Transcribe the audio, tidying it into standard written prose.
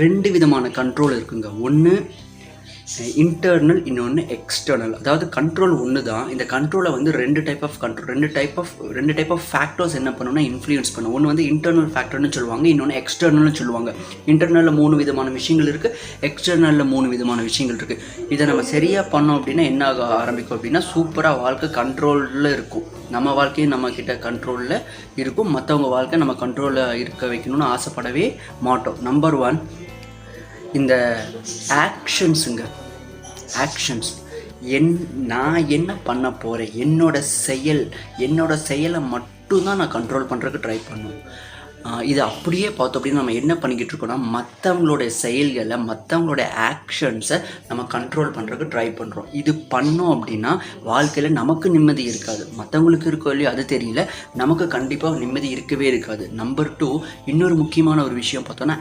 2 விதமான கண்ட்ரோல் இருக்குங்க. ஒன்று இன்டர்னல், இன்னொன்று எக்ஸ்டர்னல். அதாவது கண்ட்ரோல் ஒன்று தான். இந்த கண்ட்ரோலை வந்து ரெண்டு டைப் ஆஃப் ஃபேக்டர்ஸ் என்ன பண்ணுன்னா இன்ஃப்ளூயன்ஸ் பண்ணும். ஒன்று வந்து இன்டர்னல் ஃபேக்டர்னு சொல்லுவாங்க, இன்னொன்று எக்ஸ்டர்னல்னு சொல்லுவாங்க. இன்டர்னலில் 3 விதமான விஷயங்கள் இருக்குது, எக்ஸ்டர்னலில் 3 விதமான விஷயங்கள் இருக்குது. இதை நம்ம சரியாக பண்ணோம் அப்படின்னா என்ன ஆக ஆரம்பிக்கும் அப்படின்னா சூப்பராக வாழ்க்கை கண்ட்ரோலில் இருக்கும். நம்ம வாழ்க்கையும் நம்மக்கிட்ட கண்ட்ரோலில் இருக்கும். மற்றவங்க வாழ்க்கை நம்ம கண்ட்ரோலில் இருக்க வைக்கணும்னு ஆசைப்படவே மாட்டோம். நம்பர் 1 இந்த ஆக்ஷன்ஸுங்க. நான் என்ன பண்ண போகிறேன், என்னோட செயலை மட்டும்தான் நான் கண்ட்ரோல் பண்ணுறதுக்கு ட்ரை பண்ணுவேன். இது அப்படியே பார்த்தோம் அப்படின்னா நம்ம என்ன பண்ணிக்கிட்டு இருக்கோம்னா மற்றவங்களுடைய செயல்களை, மற்றவங்களுடைய ஆக்ஷன்ஸை நம்ம கண்ட்ரோல் பண்ணுறதுக்கு ட்ரை பண்ணுறோம். இது பண்ணோம் அப்படின்னா வாழ்க்கையில் நமக்கு நிம்மதி இருக்காது. மற்றவங்களுக்கு இருக்கோ இல்லையோ அது தெரியல, நமக்கு கண்டிப்பாக நிம்மதி இருக்கவே இருக்காது. நம்பர் 2 இன்னொரு முக்கியமான ஒரு விஷயம் பார்த்தோன்னா